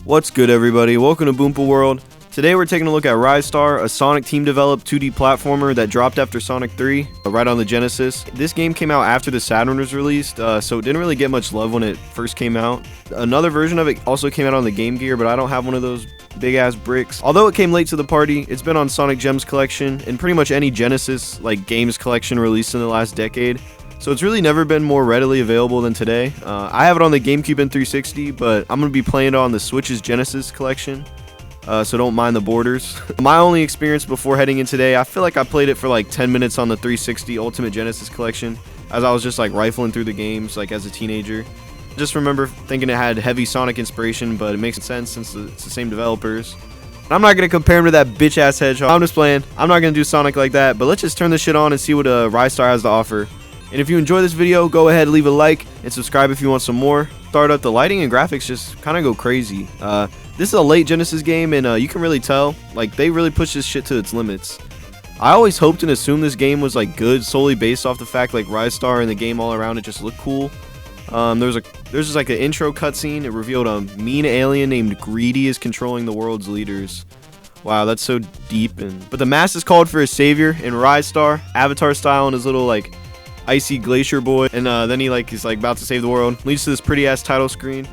What's good, everybody? Welcome to Boompa World. Today we're taking a look at Ristar, a Sonic team-developed 2D platformer that dropped after Sonic 3, right on the Genesis. This game came out after the Saturn was released, so it didn't really get much love when it first came out. Another version of it also came out on the Game Gear, but I don't have one of those big-ass bricks. Although it came late to the party, it's been on Sonic Gems collection and pretty much any Genesis games collection released in the last decade. So it's really never been more readily available than today. I have it on the GameCube and 360, but I'm going to be playing it on the Switch's Genesis collection, so don't mind the borders. My only experience before heading in today, I feel like I played it for like 10 minutes on the 360 Ultimate Genesis collection, as I was just like rifling through the games as a teenager. Just remember thinking it had heavy Sonic inspiration, but it makes sense since it's the same developers. I'm not going to compare him to that bitch-ass hedgehog. I'm just playing. I'm not going to do Sonic like that, but let's just turn this shit on and see what Ristar has to offer. And if you enjoy this video, go ahead, leave a like, and subscribe if you want some more. Start up, the lighting and graphics just kind of go crazy. This is a late Genesis game, and you can really tell, they really pushed this shit to its limits. I always hoped and assumed this game was, good solely based off the fact, Ristar and the game all around it just looked cool. There's just, an intro cutscene. It revealed a mean alien named Greedy is controlling the world's leaders. Wow, that's so deep. But the masses called for a savior, and Ristar, Avatar style, and his little, icy glacier boy, and then he's about to save the world, leads to this pretty ass title screen.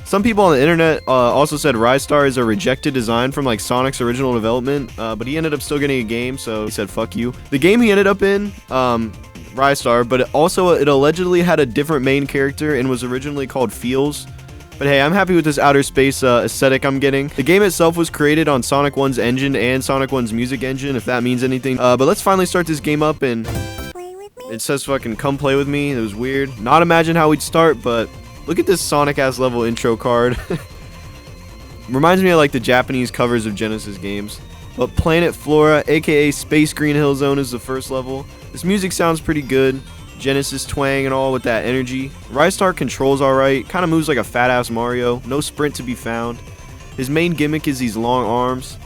Some people on the internet also said Ristar is a rejected design from Sonic's original development, but he ended up still getting a game, so he said fuck you. The game he ended up in, Ristar, but it allegedly had a different main character and was originally called Feels. But hey, I'm happy with this outer space aesthetic I'm getting. The game itself was created on Sonic 1's engine and Sonic 1's music engine, if that means anything. But let's finally start this game up, and it says fucking come play with me. It was weird. Not imagine how we'd start, but look at this Sonic ass level intro card. Reminds me of the Japanese covers of Genesis games. But Planet FLORA, aka Space Green Hill Zone, is the first level. This music sounds pretty good. Genesis twang and all with that energy. Ristar controls alright. Kind of moves like a fat ass Mario. No sprint to be found. His main gimmick is these long arms.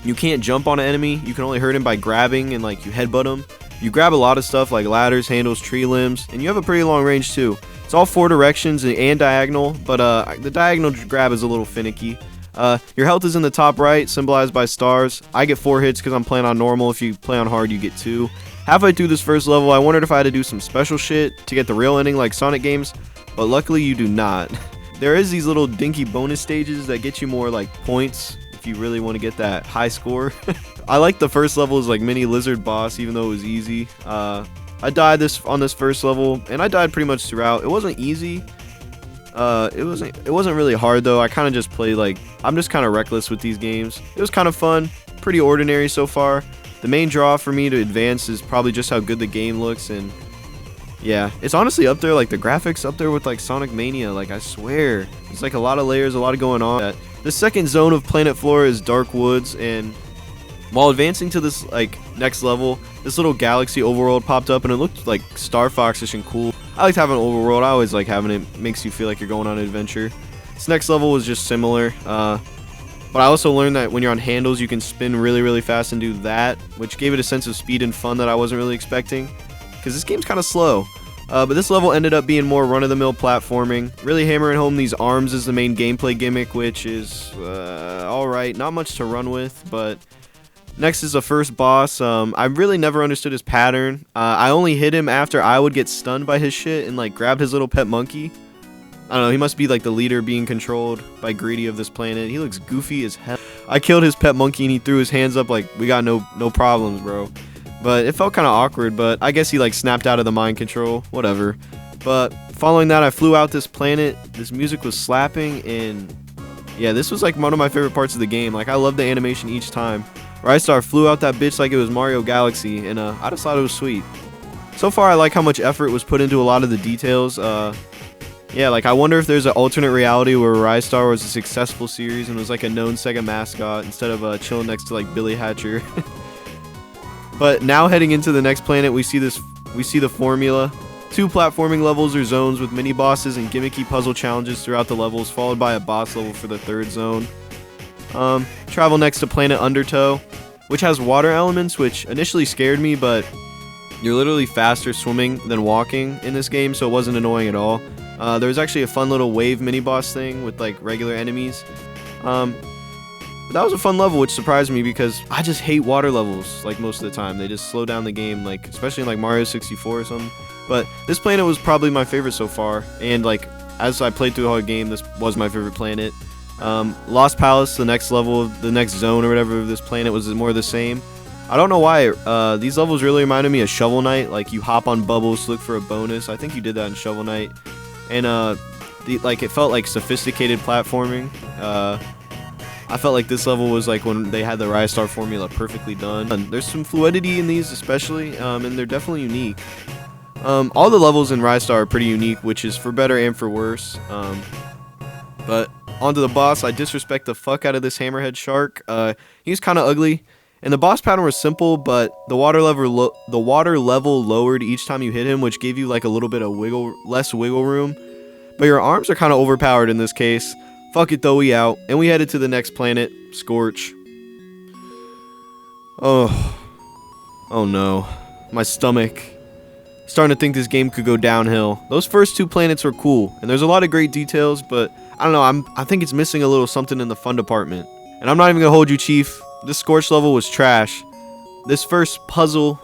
You can't jump on an enemy. You can only hurt him by grabbing and you headbutt him. You grab a lot of stuff like ladders, handles, tree limbs, and you have a pretty long range too. It's all 4 directions and diagonal, but the diagonal grab is a little finicky. Your health is in the top right, symbolized by stars. I get 4 hits because I'm playing on normal. If you play on hard, you get 2. Halfway through this first level, I wondered if I had to do some special shit to get the real ending like Sonic games, but luckily you do not. There is these little dinky bonus stages that get you more points if you really want to get that high score. I like the first level as mini lizard boss, even though it was easy. I died on this first level, and I died pretty much throughout. It wasn't easy. It wasn't really hard though. I kind of just played I'm just kind of reckless with these games. It was kind of fun, pretty ordinary so far. The main draw for me to advance is probably just how good the game looks, and yeah, it's honestly up there, the graphics up there with Sonic Mania. I swear, it's a lot of layers, a lot of going on. The second zone of Planet FLORA is Dark Woods, and while advancing to this next level, this little galaxy overworld popped up, and it looked Star Fox-ish and cool. I liked having an overworld. I always like having it. Makes you feel like you're going on an adventure. This next level was just similar, but I also learned that when you're on handles, you can spin really, really fast and do that, which gave it a sense of speed and fun that I wasn't really expecting, because this game's kind of slow. But this level ended up being more run-of-the-mill platforming, really hammering home these arms as the main gameplay gimmick, which is alright, not much to run with. But next is the first boss. I really never understood his pattern. I only hit him after I would get stunned by his shit and grabbed his little pet monkey. I don't know, he must be the leader being controlled by Greedy of this planet. He looks goofy as hell. I killed his pet monkey and he threw his hands up we got no problems, bro. But it felt kind of awkward, but I guess he snapped out of the mind control, whatever. But following that, I flew out this planet. This music was slapping, and yeah, this was one of my favorite parts of the game. I love the animation each time. Ristar flew out that bitch like it was Mario Galaxy, and I just thought it was sweet. So far, I like how much effort was put into a lot of the details. Yeah, I wonder if there's an alternate reality where Ristar was a successful series and was a known Sega mascot instead of chilling next to Billy Hatcher. But now heading into the next planet, we see the formula. 2 platforming levels or zones with mini bosses and gimmicky puzzle challenges throughout the levels, followed by a boss level for the 3rd zone. Travel next to planet Undertow, which has water elements, which initially scared me, but you're literally faster swimming than walking in this game, so it wasn't annoying at all. There was actually a fun little wave mini boss thing with regular enemies. But that was a fun level, which surprised me because I just hate water levels, like, most of the time. They just slow down the game, like, especially in, like, Mario 64 or something. But this planet was probably my favorite so far, and, like, as I played through the whole game, this was my favorite planet. Lost Palace, the next level, the next zone or whatever of this planet was more the same. I don't know why, these levels really reminded me of Shovel Knight, like, you hop on bubbles to look for a bonus. I think you did that in Shovel Knight. And, like, it felt like sophisticated platforming. I felt like this level was like when they had the Ristar formula perfectly done. And there's some fluidity in these especially, and they're definitely unique. All the levels in Ristar are pretty unique, which is for better and for worse. But onto the boss, I disrespect the fuck out of this hammerhead shark. He's kind of ugly, and the boss pattern was simple, but the water level lowered each time you hit him, which gave you like a little bit of less wiggle room. But your arms are kind of overpowered in this case. Fuck it though, we out, and we headed to the next planet, Scorch. Oh no, my stomach. Starting to think this game could go downhill. Those first two planets were cool, and there's a lot of great details, but I don't know, I think it's missing a little something in the fun department. And I'm not even gonna hold you, Chief. This Scorch level was trash. This first puzzle,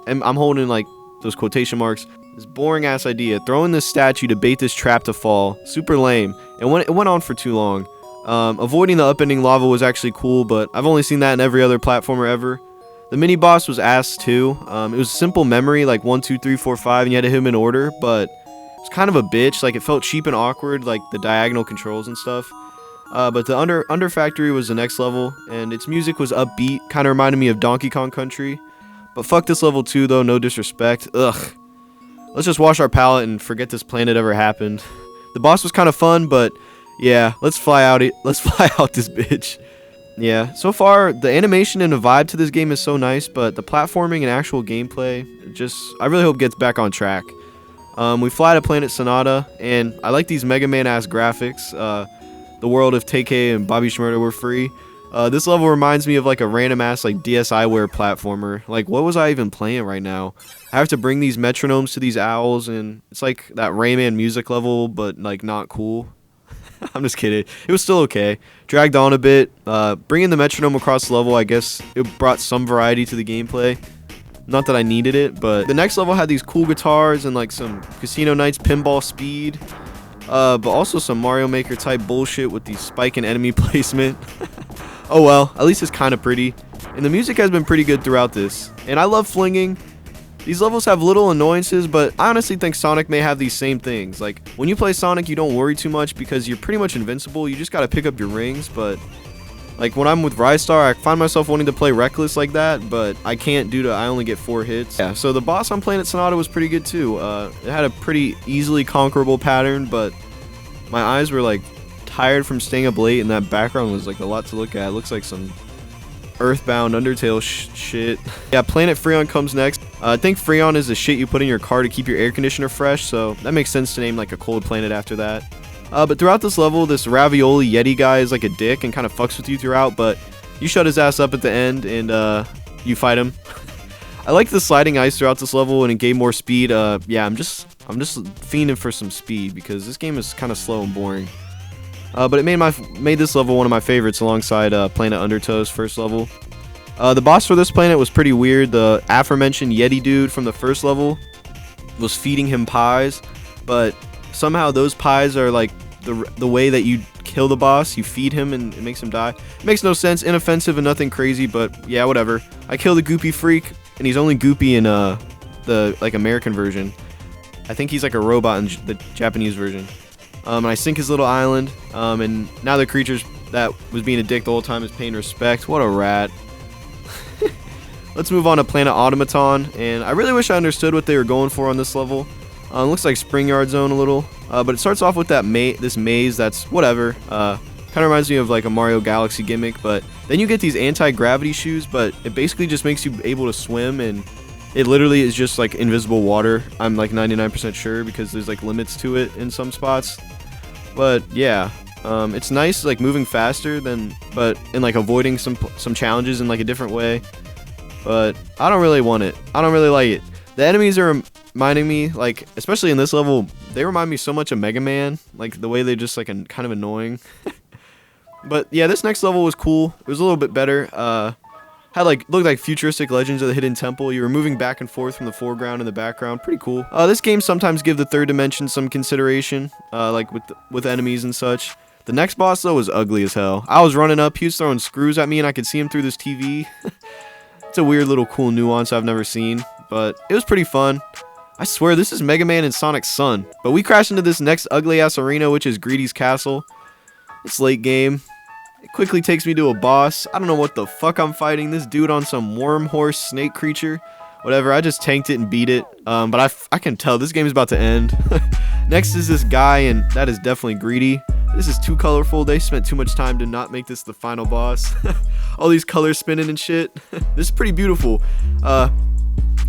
and I'm holding like those quotation marks, this boring ass idea, throwing this statue to bait this trap to fall, super lame. And it went on for too long. Avoiding the upending lava was actually cool, but I've only seen that in every other platformer ever. The mini boss was ass too. It was simple memory, like 1, 2, 3, 4, 5, and you had to hit him in order, but it's kind of a bitch. Like, it felt cheap and awkward, like the diagonal controls and stuff. But the Under Factory was the next level, and its music was upbeat, kind of reminded me of Donkey Kong Country. But fuck this level too, though, no disrespect. Ugh. Let's just wash our palate and forget this planet ever happened. The boss was kind of fun, but yeah, let's fly out this bitch. Yeah, so far the animation and the vibe to this game is so nice, but the platforming and actual gameplay I really hope gets back on track. We fly to planet Sonata, and I like these Mega Man ass graphics. The world if TK and Bobby Shmurda were free. This level reminds me of like a random ass like DSiWare platformer. Like, what was I even playing right now? I have to bring these metronomes to these owls, and it's like that Rayman music level, but like not cool. I'm just kidding. It was still okay. Dragged on a bit. Bringing the metronome across the level, I guess it brought some variety to the gameplay. Not that I needed it, but the next level had these cool guitars and like some Casino Nights pinball speed. But also some Mario Maker type bullshit with the spike and enemy placement. Oh well, at least it's kind of pretty. And the music has been pretty good throughout this. And I love flinging. These levels have little annoyances, but I honestly think Sonic may have these same things. Like, when you play Sonic, you don't worry too much because you're pretty much invincible. You just gotta pick up your rings, but like when I'm with Ristar, I find myself wanting to play reckless like that, but I can't due to I only get 4 hits. Yeah, so the boss on Planet Sonata was pretty good too. It had a pretty easily conquerable pattern, but my eyes were like tired from staying up late, and that background was like a lot to look at. It looks like some Earthbound Undertale shit. Yeah, Planet Freon comes next. I think Freon is the shit you put in your car to keep your air conditioner fresh, so that makes sense to name like a cold planet after that. But throughout this level, this Ravioli Yeti guy is like a dick and kind of fucks with you throughout, but you shut his ass up at the end and you fight him. I like the sliding ice throughout this level, and it gave more speed. Yeah, I'm just fiending for some speed because this game is kind of slow and boring. But it made this level one of my favorites alongside Planet Undertow's first level. The boss for this planet was pretty weird. The aforementioned Yeti dude from the first level was feeding him pies, but somehow those pies are like the way that you kill the boss. You feed him and it makes him die. It makes no sense, inoffensive and nothing crazy, but yeah, whatever. I kill the goopy freak, and he's only goopy in the like American version. I think he's like a robot in the Japanese version. And I sink his little island, and now the creatures that was being a dick the whole time is paying respect. What a rat. Let's move on to Planet Automaton, and I really wish I understood what they were going for on this level. It looks like Spring Yard Zone a little, but it starts off with that this maze that's whatever. Kind of reminds me of like a Mario Galaxy gimmick, but then you get these anti-gravity shoes, but it basically just makes you able to swim, and it literally is just like invisible water. I'm like 99% sure because there's like limits to it in some spots. But yeah, it's nice like moving faster but in like avoiding some challenges in like a different way. But I don't really want it. I don't really like it. The enemies are reminding me, like, especially in this level, they remind me so much of Mega Man. Like the way they just like kind of annoying. But yeah, this next level was cool. It was a little bit better. Had like looked like futuristic Legends of the Hidden Temple. You were moving back and forth from the foreground and the background. Pretty cool. This game sometimes give the third dimension some consideration, like with enemies and such. The next boss though was ugly as hell. I was running up, he was throwing screws at me, and I could see him through this TV. It's a weird little cool nuance I've never seen, but it was pretty fun. I swear this is Mega Man and Sonic's son. But we crash into this next ugly ass arena, which is Greedy's Castle. It's late game. It quickly takes me to a boss. I don't know what the fuck I'm fighting. This dude on some worm horse snake creature. Whatever, I just tanked it and beat it. But I can tell this game is about to end. Next is this guy, and that is definitely Greedy. This is too colorful. They spent too much time to not make this the final boss. All these colors spinning and shit. This is pretty beautiful.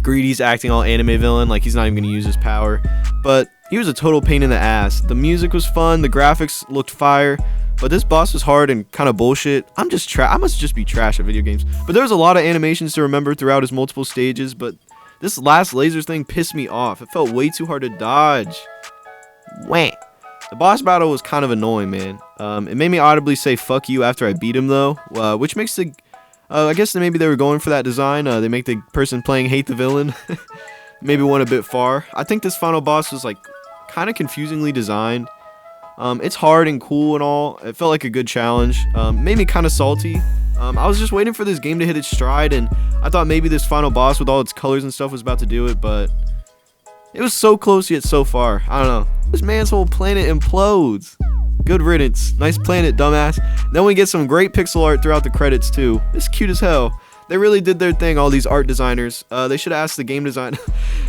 Greedy's acting all anime villain, like he's not even gonna use his power. But he was a total pain in the ass. The music was fun, the graphics looked fire. But this boss was hard and kind of bullshit. I must just be trash at video games. But there was a lot of animations to remember throughout his multiple stages. But this last lasers thing pissed me off. It felt way too hard to dodge. Wah. The boss battle was kind of annoying, man. It made me audibly say fuck you after I beat him though. Which makes the... I guess maybe they were going for that design. They make the person playing hate the villain. Maybe went a bit far. I think this final boss was like kind of confusingly designed. It's hard and cool and all. It felt like a good challenge. Made me kind of salty. I was just waiting for this game to hit its stride, and I thought maybe this final boss with all its colors and stuff was about to do it, but it was so close yet so far. I don't know. This man's whole planet implodes. Good riddance. Nice planet, dumbass. Then we get some great pixel art throughout the credits too. It's cute as hell. They really did their thing, all these art designers. They should have asked the game design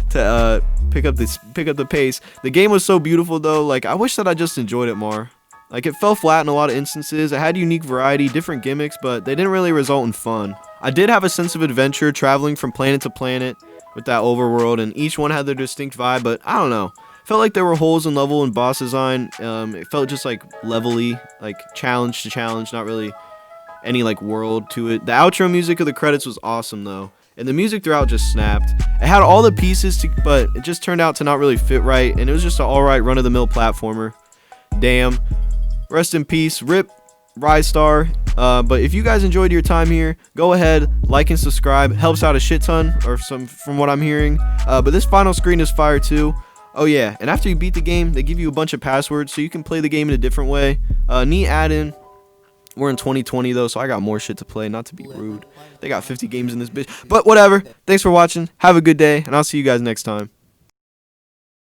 to pick up the pace. The game was so beautiful though. Like, I wish that I just enjoyed it more. Like, it fell flat in a lot of instances. It had unique variety, different gimmicks, but they didn't really result in fun. I did have a sense of adventure, traveling from planet to planet with that overworld, and each one had their distinct vibe, but I don't know. Felt like there were holes in level and boss design. It felt just like levelly, like challenge to challenge, not really any like world to it. The outro music of the credits was awesome though, and the music throughout just snapped. It had all the pieces but it just turned out to not really fit right, and it was just an alright run-of-the-mill platformer. Damn. Rest in peace. RIP Ristar. But if you guys enjoyed your time here, go ahead, like and subscribe. Helps out a shit ton, or some from what I'm hearing. But this final screen is fire too. Oh yeah, and after you beat the game, they give you a bunch of passwords so you can play the game in a different way. Neat add-in. We're in 2020 though, so I got more shit to play, not to be rude. They got 50 games in this bitch. But whatever. Thanks for watching. Have a good day, and I'll see you guys next time.